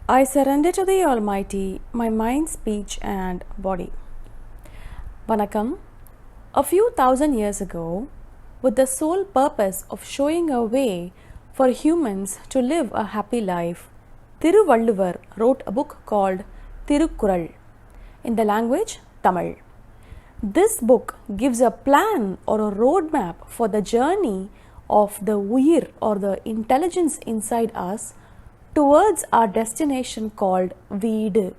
I surrender to the Almighty my mind, speech, and body. Vanakkam. A few thousand years ago, with the sole purpose of showing a way for humans to live a happy life, Thiruvalluvar wrote a book called Thirukkural, in the language Tamil. This book gives a plan or a roadmap for the journey of the Uyir or the intelligence inside us towards our destination called Veedu.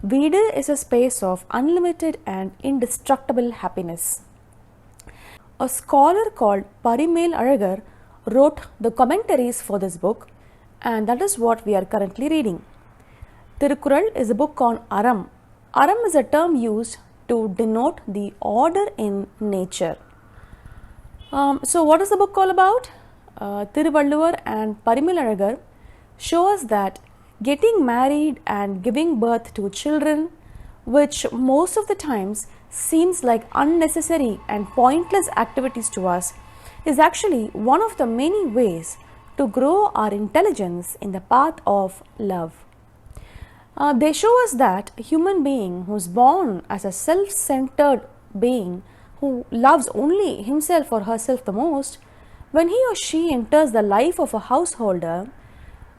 Veedu is a space of unlimited and indestructible happiness. A scholar called Parimel Alagar wrote the commentaries for this book, and that is what we are currently reading. Thirukkural is a book on Aram. Aram is a term used to denote the order in nature. So what is the book all about? Thiruvalluvar and Parimel Alagar show us that getting married and giving birth to children, which most of the times seems like unnecessary and pointless activities to us, is actually one of the many ways to grow our intelligence in the path of love. They show us that a human being who is born as a self-centered being who loves only himself or herself the most, when he or she enters the life of a householder,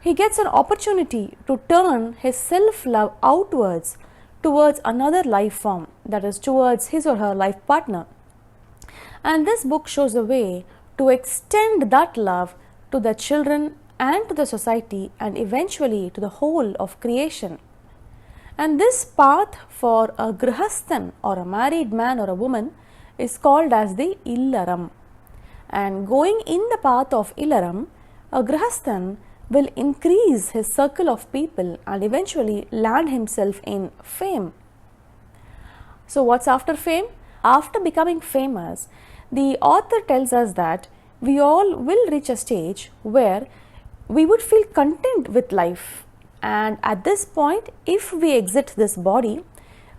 he gets an opportunity to turn his self-love outwards towards another life form, that is, towards his or her life partner. And this book shows a way to extend that love to the children and to the society and eventually to the whole of creation. And this path for a grihasthan or a married man or a woman is called as the Illaram. And going in the path of Illaram, a grihasthan will increase his circle of people and eventually land himself in fame. So what's after fame? After becoming famous, the author tells us that we all will reach a stage where we would feel content with life, and at this point, if we exit this body,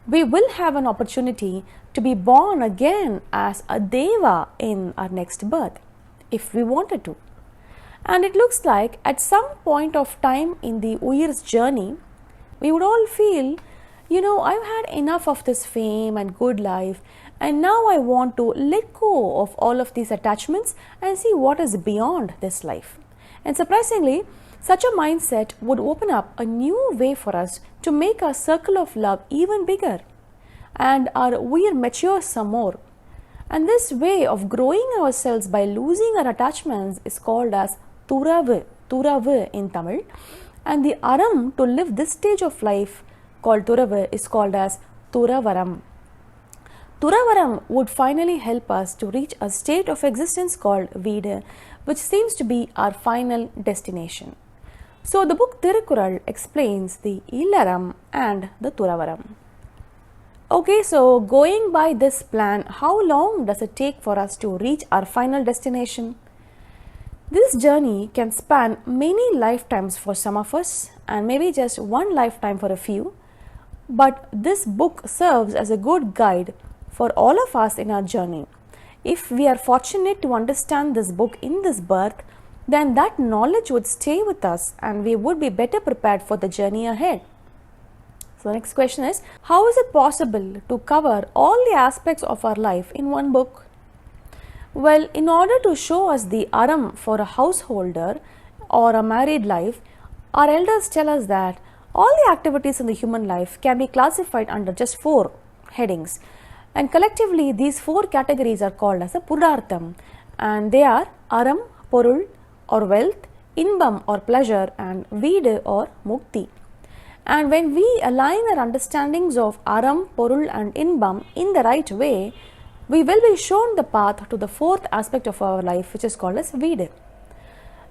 we will have an opportunity to be born again as a deva in our next birth, if we wanted to. And it looks like at some point of time in the Uyir's journey, we would all feel, I've had enough of this fame and good life, and now I want to let go of all of these attachments and see what is beyond this life. And surprisingly, such a mindset would open up a new way for us to make our circle of love even bigger and our Uyir mature some more. And this way of growing ourselves by losing our attachments is called as Thuravu in Tamil, and the Aram to live this stage of life called Thuravu is called as Thuravaram. Thuravaram would finally help us to reach a state of existence called Veedu, which seems to be our final destination. So the book Thirukkural explains the Illaram and the Thuravaram. Okay, so going by this plan, how long does it take for us to reach our final destination? This journey can span many lifetimes for some of us and maybe just one lifetime for a few, but this book serves as a good guide for all of us in our journey. If we are fortunate to understand this book in this birth, then that knowledge would stay with us and we would be better prepared for the journey ahead. So the next question is, how is it possible to cover all the aspects of our life in one book? Well, in order to show us the Aram for a householder or a married life, our elders tell us that all the activities in the human life can be classified under just 4 headings. And collectively, these 4 categories are called as a Purartham, and they are Aram, Porul or wealth, Inbam or pleasure, and Veedu or Mukti. And when we align our understandings of Aram, Porul and Inbam in the right way, we will be shown the path to the 4th aspect of our life, which is called as Veedu.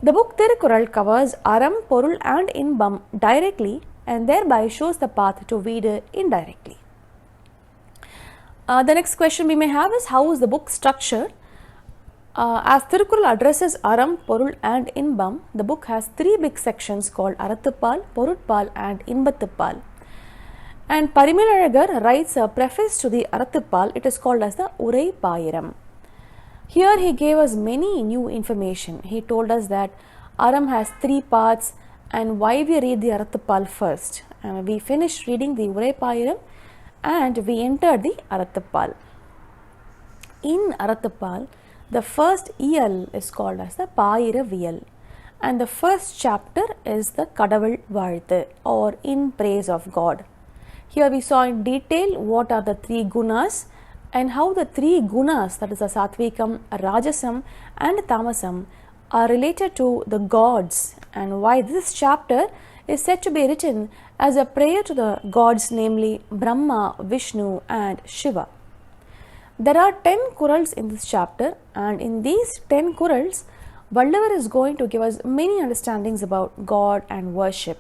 The book Thirukkural covers Aram, Porul and Inbam directly and thereby shows the path to Veedu indirectly. The next question we may have is, how is the book structured? As Thirukkural addresses Aram, Porul and Inbam, the book has 3 big sections called Arathupal, Porutpal and Inbathupal. And Parimel Alagar writes a preface to the Arathupal. It is called as the Urai Payiram. Here he gave us many new information. He told us that Aram has 3 parts and why we read the Arathapal first. And we finished reading the Uraipayiram and we entered the Arathapal. In Arathapal, the first iyal is called as the Payiraviyal, and the first chapter is the Kadavul Vazhthu, or in praise of God. Here we saw in detail what are the three Gunas and how the three Gunas, that is a Satvikam, a Rajasam and a Tamasam, are related to the gods, and why this chapter is said to be written as a prayer to the gods, namely Brahma, Vishnu and Shiva. There are 10 Kurals in this chapter, and in these 10 Kurals, Vallavar is going to give us many understandings about God and worship.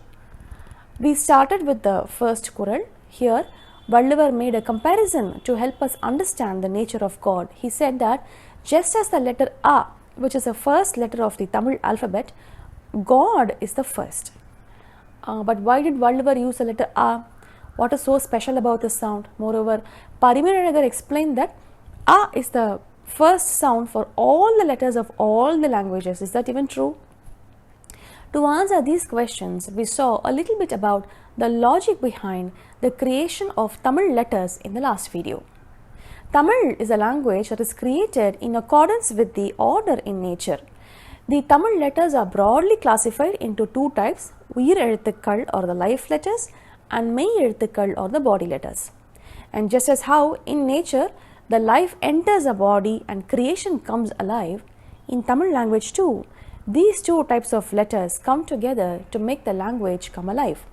We started with the first Kural. Here, Vallavar made a comparison to help us understand the nature of God. He said that just as the letter A, which is the first letter of the Tamil alphabet, God is the first. But why did Vallavar use the letter A? What is so special about this sound? Moreover, Parimelanagar explained that A is the first sound for all the letters of all the languages. Is that even true? To answer these questions, we saw a little bit about the logic behind the creation of Tamil letters in the last video. Tamil is a language that is created in accordance with the order in nature. The Tamil letters are broadly classified into two types, Uyir Ezhuthukal or the life letters and Mei Ezhuthukal or the body letters. And just as how in nature the life enters a body and creation comes alive, in Tamil language too, these two types of letters come together to make the language come alive.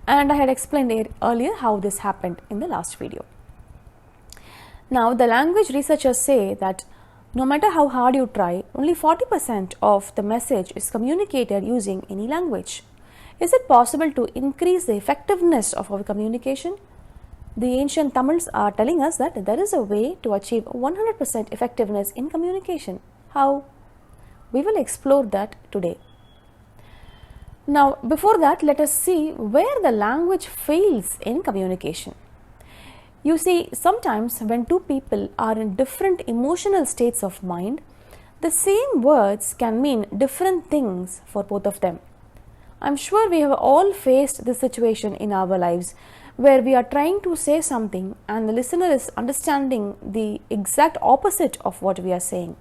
And I had explained earlier how this happened in the last video. Now, the language researchers say that no matter how hard you try, only 40% of the message is communicated using any language. Is it possible to increase the effectiveness of our communication? The ancient Tamils are telling us that there is a way to achieve 100% effectiveness in communication. How? We will explore that today. Now, before that, let us see where the language fails in communication. You see, sometimes when two people are in different emotional states of mind, the same words can mean different things for both of them. I am sure we have all faced this situation in our lives where we are trying to say something and the listener is understanding the exact opposite of what we are saying.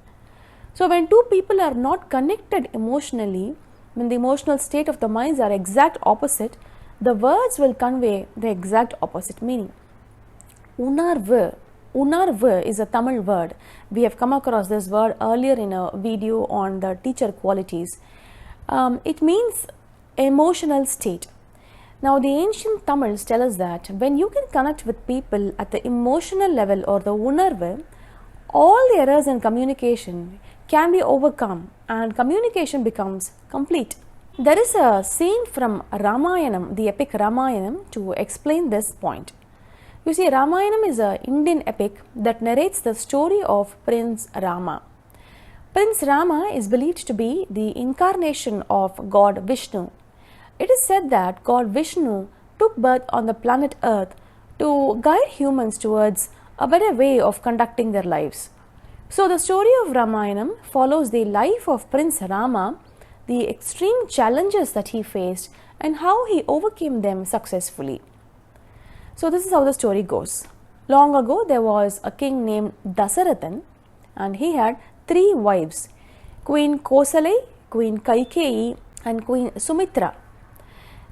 So, when two people are not connected emotionally, when the emotional state of the minds are exact opposite, the words will convey the exact opposite meaning. Unarvu is a Tamil word. We have come across this word earlier in a video on the teacher qualities. It means emotional state. Now, the ancient Tamils tell us that when you can connect with people at the emotional level or the Unarvu, all the errors in communication can be overcome and communication becomes complete. There is a scene from Ramayanam, the epic Ramayanam, to explain this point. You see, Ramayanam is an Indian epic that narrates the story of Prince Rama. Prince Rama is believed to be the incarnation of God Vishnu. It is said that God Vishnu took birth on the planet Earth to guide humans towards a better way of conducting their lives. So, the story of Ramayanam follows the life of Prince Rama, the extreme challenges that he faced and how he overcame them successfully. So, this is how the story goes. Long ago, there was a king named Dasarathan and he had 3 wives, Queen Kosalai, Queen Kaikeyi and Queen Sumitra.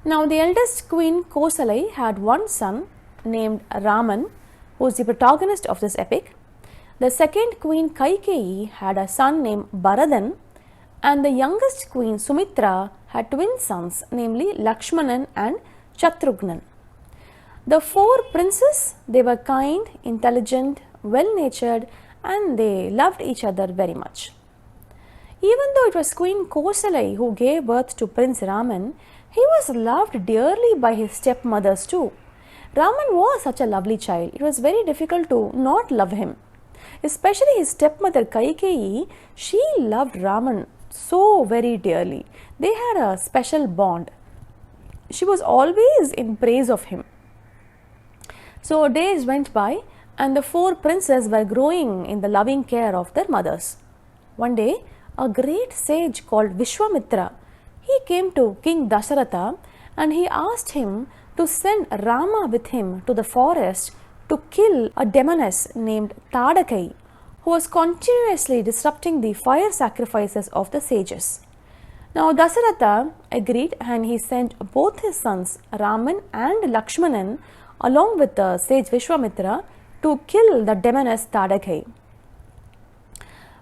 Now, the eldest Queen Kosalai had one son named Raman, who is the protagonist of this epic. The second Queen Kaikeyi had a son named Bharadan, and the youngest Queen Sumitra had twin sons, namely Lakshmanan and Shatrugnan. The 4 princes, they were kind, intelligent, well-natured, and they loved each other very much. Even though it was Queen Kosalai who gave birth to Prince Raman, he was loved dearly by his stepmothers too. Raman was such a lovely child, it was very difficult to not love him. Especially his stepmother Kaikeyi, she loved Raman so very dearly. They had a special bond. She was always in praise of him. So days went by and the 4 princes were growing in the loving care of their mothers. One day, a great sage called Vishwamitra, he came to King Dasharatha and he asked him to send Rama with him to the forest to kill a demoness named Kaikeyi, who was continuously disrupting the fire sacrifices of the sages. Now Dasharatha agreed and he sent both his sons Raman and Lakshmanan along with the sage Vishwamitra to kill the demoness Kaikeyi.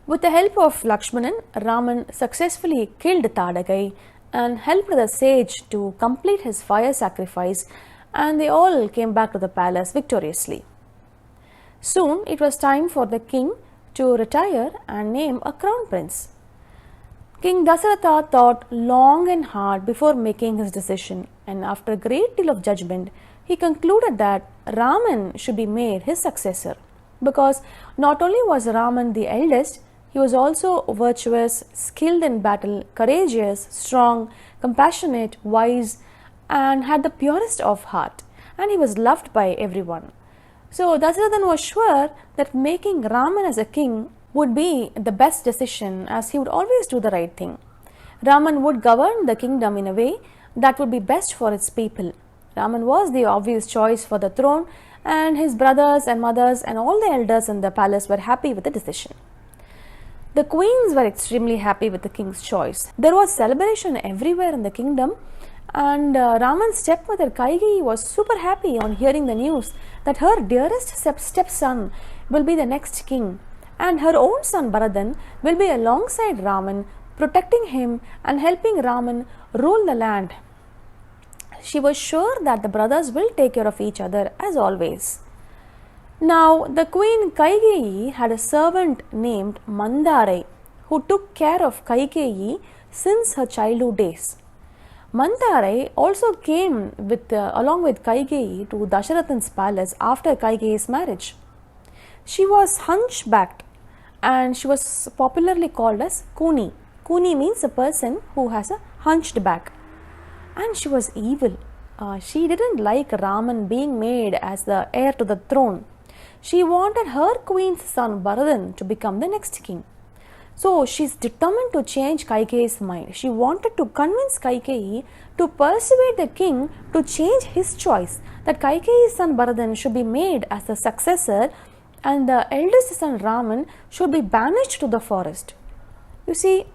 With the help of Lakshmanan, Raman successfully killed Kaikeyi and helped the sage to complete his fire sacrifice, and they all came back to the palace victoriously. Soon it was time for the king to retire and name a crown prince. King Dasharatha thought long and hard before making his decision, and after a great deal of judgment, he concluded that Raman should be made his successor, because not only was Raman the eldest, he was also virtuous, skilled in battle, courageous, strong, compassionate, wise, and had the purest of heart, and he was loved by everyone. So Dasharatha was sure that making Raman as a king would be the best decision, as he would always do the right thing. Raman would govern the kingdom in a way that would be best for its people. Raman was the obvious choice for the throne, and his brothers and mothers and all the elders in the palace were happy with the decision. The queens were extremely happy with the king's choice. There was celebration everywhere in the kingdom, and Raman's stepmother Kaikeyi was super happy on hearing the news that her dearest stepson will be the next king, and her own son Bharadan will be alongside Raman, protecting him and helping Raman rule the land. She was sure that the brothers will take care of each other as always. Now, the queen Kaikeyi had a servant named Mandarai who took care of Kaikeyi since her childhood days. Mandarai also came along with Kaikeyi to Dasharatha's palace after Kaikeyi's marriage. She was hunchbacked and she was popularly called as Kooni. Kooni means a person who has a hunched back. And she was evil. She didn't like Raman being made as the heir to the throne. She wanted her queen's son Bharadan to become the next king. So she's determined to change Kaikeyi's mind. She wanted to convince Kaikeyi to persuade the king to change his choice, that Kaikeyi's son Bharadan should be made as the successor and the eldest son Raman should be banished to the forest. You see,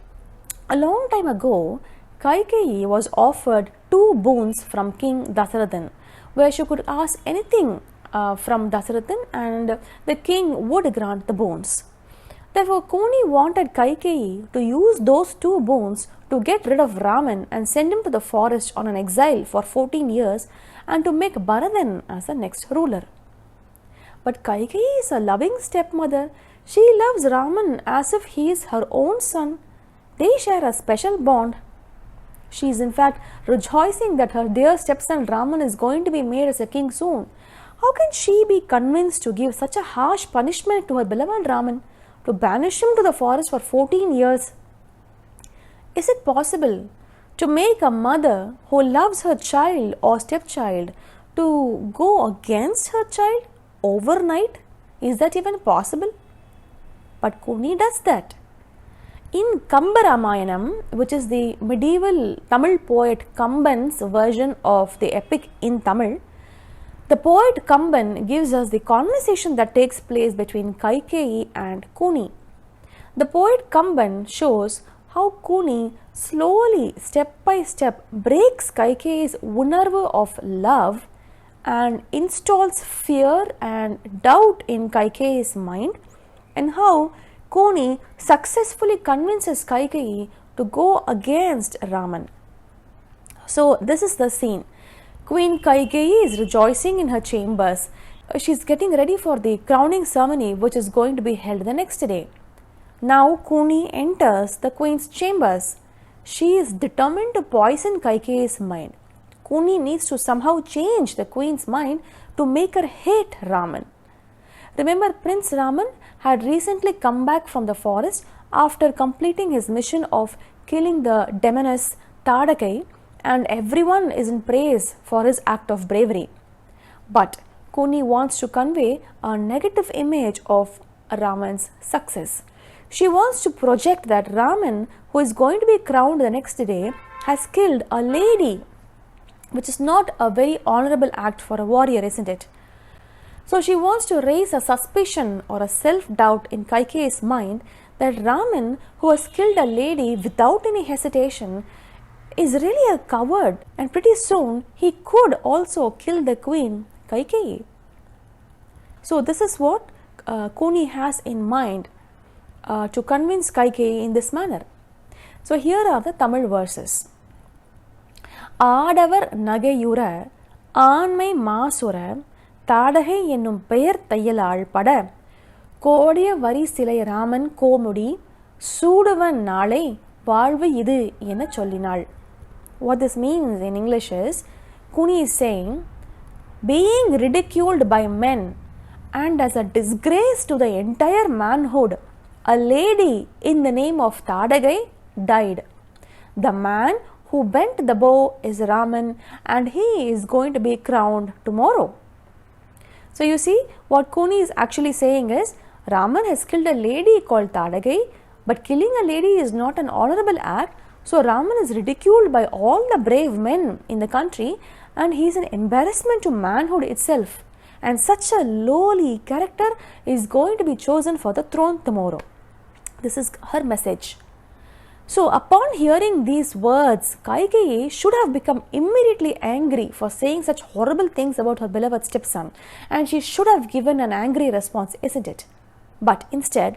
a long time ago, Kaikeyi was offered 2 boons from King Dasharatha, where she could ask anything from Dasharatha and the king would grant the boons. Therefore, Kooni wanted Kaikeyi to use those 2 boons to get rid of Raman and send him to the forest on an exile for 14 years and to make Bharadan as the next ruler. But Kaikeyi is a loving stepmother. She loves Raman as if he is her own son. They share a special bond. She is in fact rejoicing that her dear stepson Raman is going to be made as a king soon. How can she be convinced to give such a harsh punishment to her beloved Raman, to banish him to the forest for 14 years? Is it possible to make a mother who loves her child or stepchild to go against her child overnight? Is that even possible? But Kooni does that. In Kamba Ramayanam, which is the medieval Tamil poet Kamban's version of the epic in Tamil, the poet Kamban gives us the conversation that takes place between Kaikeyi and Kooni. The poet Kamban shows how Kooni slowly, step by step, breaks Kaikeyi's Unarvu of love and installs fear and doubt in Kaikeyi's mind, and how Kooni successfully convinces Kaikeyi to go against Raman. So this is the scene. Queen Kaikeyi is rejoicing in her chambers. She is getting ready for the crowning ceremony which is going to be held the next day. Now Kooni enters the queen's chambers. She is determined to poison Kaikeyi's mind. Kooni needs to somehow change the queen's mind to make her hate Raman. Remember, Prince Raman had recently come back from the forest after completing his mission of killing the demoness Kaikeyi, and everyone is in praise for his act of bravery. But Kooni wants to convey a negative image of Raman's success. She wants to project that Raman, who is going to be crowned the next day, has killed a lady, which is not a very honorable act for a warrior, isn't it? So she wants to raise a suspicion or a self-doubt in Kaikeyi's mind that Raman, who has killed a lady without any hesitation, is really a coward, and pretty soon he could also kill the queen Kaikeyi. So this is what Kooni has in mind to convince Kaikeyi in this manner. So here are the Tamil verses. ஆடவர் நகையுற ஆண்மை மாசுர தாடகை என்னும் பெயர் தையலாள் பட கோடிய வரி சிலை ராமன் கோமுடி சூடுவன் நாளை வாழ்வு இது என சொல்லினாள். What this means in English is, Kooni is saying, being ridiculed by men and as a disgrace to the entire manhood, a lady in the name of Thadagai died. The man who bent the bow is Raman, and he is going to be crowned tomorrow. So you see, what Kooni is actually saying is, Raman has killed a lady called Thadagai, but killing a lady is not an honorable act. So Raman is ridiculed by all the brave men in the country, and he is an embarrassment to manhood itself. And such a lowly character is going to be chosen for the throne tomorrow. This is her message. So upon hearing these words, Kaikeyi should have become immediately angry for saying such horrible things about her beloved stepson, and she should have given an angry response, isn't it? But instead,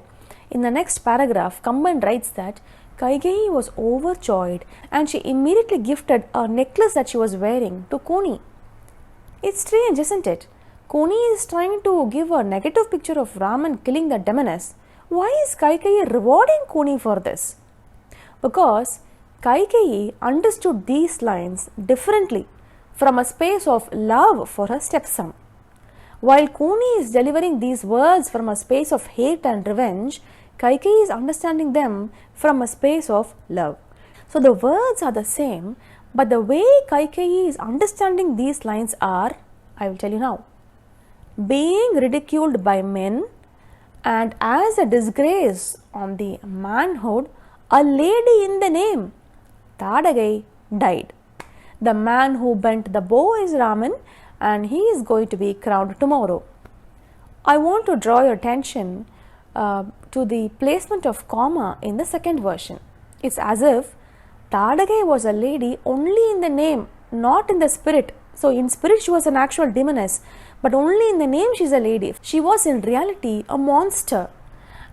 in the next paragraph, Kamban writes that Kaikeyi was overjoyed and she immediately gifted a necklace that she was wearing to Kooni. It's strange, isn't it? Kooni is trying to give a negative picture of Raman killing the demoness. Why is Kaikeyi rewarding Kooni for this? Because Kaikeyi understood these lines differently from a space of love for her stepson. While Kooni is delivering these words from a space of hate and revenge, Kaikeyi is understanding them from a space of love. So the words are the same, but the way Kaikeyi is understanding these lines are, I will tell you now. Being ridiculed by men and as a disgrace on the manhood, a lady in the name, Thadagai, died. The man who bent the bow is Raman, and he is going to be crowned tomorrow. I want to draw your attention to the placement of comma in the second version. It's as if Thadagai was a lady only in the name, not in the spirit. So in spirit she was an actual demoness, but only in the name she is a lady. She was in reality a monster.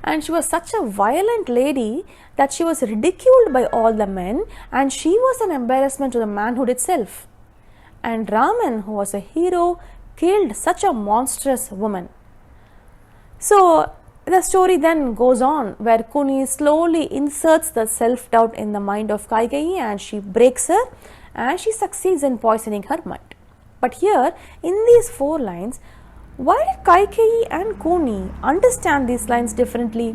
And she was such a violent lady that she was ridiculed by all the men, and she was an embarrassment to the manhood itself. And Raman, who was a hero, killed such a monstrous woman. So the story then goes on, where Kooni slowly inserts the self-doubt in the mind of Kaikeyi, and she breaks her, and she succeeds in poisoning her mind. But here, in these 4 lines, why did Kaikeyi and Kooni understand these lines differently?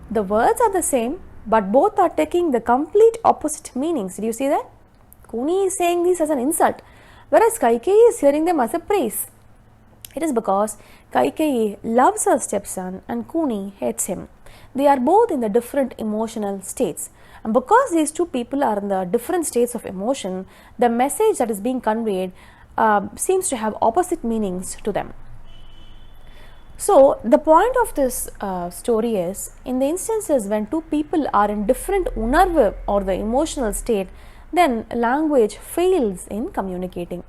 The words are the same, but both are taking the complete opposite meanings. Did you see that? Kooni is saying this as an insult, whereas Kaikeyi is hearing them as a praise. It is because Kaikeyi loves her stepson and Kooni hates him. They are both in the different emotional states. And because these two people are in the different states of emotion, the message that is being conveyed seems to have opposite meanings to them. So the point of this story is, in the instances when two people are in different Unarvu or the emotional state, then language fails in communicating.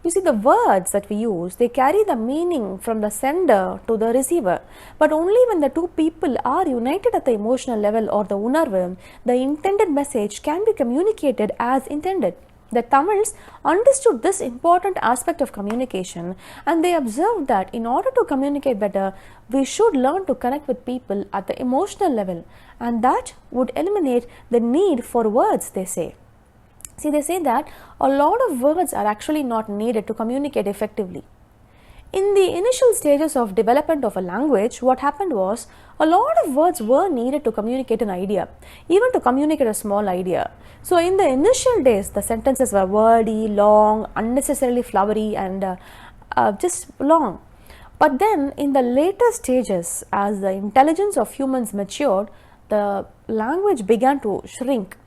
You see, the words that we use, they carry the meaning from the sender to the receiver, but only when the two people are united at the emotional level or the Unarvu, the intended message can be communicated as intended. The Tamils understood this important aspect of communication, and they observed that in order to communicate better, we should learn to connect with people at the emotional level, and that would eliminate the need for words, they say. See, they say that a lot of words are actually not needed to communicate effectively. In the initial stages of development of a language, what happened was, a lot of words were needed to communicate an idea, even to communicate a small idea. So in the initial days, the sentences were wordy, long, unnecessarily flowery, and just long. But then in the later stages, as the intelligence of humans matured, the language began to shrink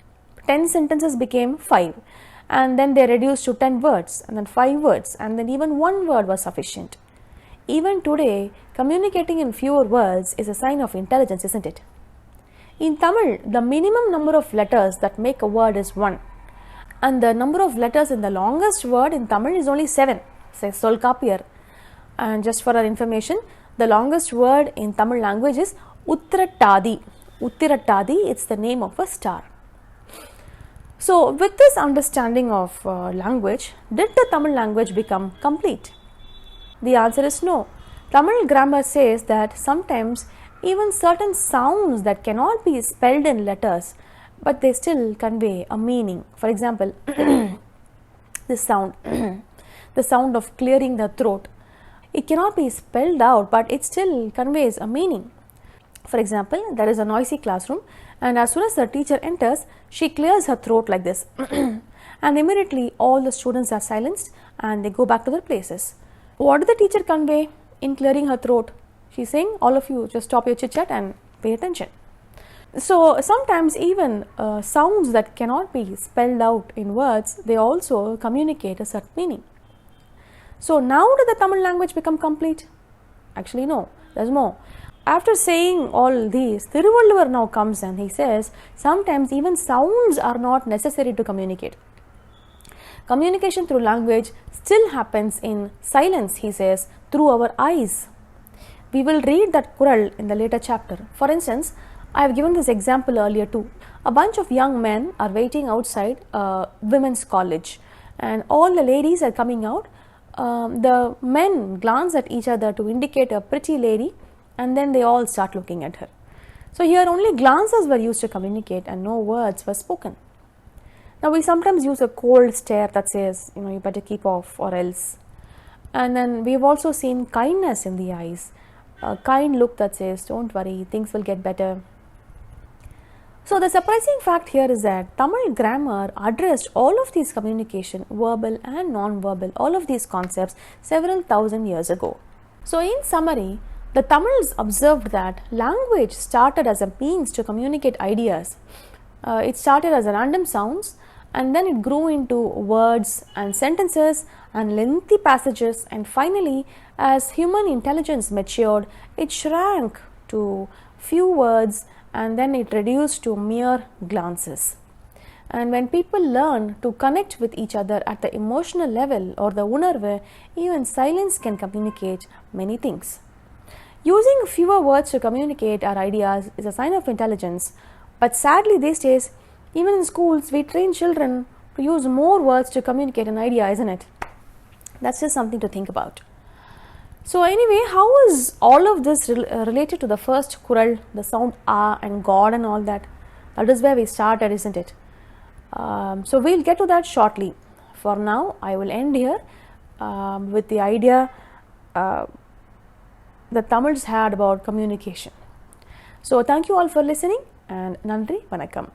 10 sentences became 5, and then they reduced to 10 words, and then 5 words, and then even 1 word was sufficient. Even today, communicating in fewer words is a sign of intelligence, isn't it? In Tamil, the minimum number of letters that make a word is 1, and the number of letters in the longest word in Tamil is only 7, say Solkapiyar. And just for our information, the longest word in Tamil language is Uttirattadi. Uttirattadi, it's the name of a star. So, with this understanding of language, did the Tamil language become complete? The answer is no. Tamil grammar says that sometimes even certain sounds that cannot be spelled in letters, but they still convey a meaning. For example, this sound, the sound of clearing the throat. It cannot be spelled out, but it still conveys a meaning. For example, there is a noisy classroom, and as soon as the teacher enters, she clears her throat like this. And immediately all the students are silenced and they go back to their places. What did the teacher convey in clearing her throat? She's saying, all of you just stop your chit chat and pay attention. So sometimes even sounds that cannot be spelled out in words, they also communicate a certain meaning. So now did the Tamil language become complete? Actually no, there's more. After saying all these, Thirukkural now comes and he says, sometimes even sounds are not necessary to communicate. Communication through language still happens in silence, he says, through our eyes. We will read that Kural in the later chapter. For instance, I have given this example earlier too. A bunch of young men are waiting outside a women's college, and all the ladies are coming out. The men glance at each other to indicate a pretty lady, and then they all start looking at her. So here only glances were used to communicate and no words were spoken. Now we sometimes use a cold stare that says, you better keep off or else. And then we have also seen kindness in the eyes, a kind look that says, don't worry, things will get better. So the surprising fact here is that Tamil grammar addressed all of these communication, verbal and non-verbal, all of these concepts several thousand years ago. So in summary, the Tamils observed that language started as a means to communicate ideas. It started as random sounds, and then it grew into words and sentences and lengthy passages, and finally, as human intelligence matured, it shrank to few words and then it reduced to mere glances. And when people learn to connect with each other at the emotional level or the Unarvu, even silence can communicate many things. Using fewer words to communicate our ideas is a sign of intelligence, but sadly these days, even in schools, we train children to use more words to communicate an idea, isn't it? That's just something to think about. So anyway, how is all of this related to the first Kural, the sound A and God and all that? That is where we started, isn't it? So we'll get to that shortly. For now, I will end here with the idea that Tamils had about communication. So thank you all for listening, and Nandri Vanakkam.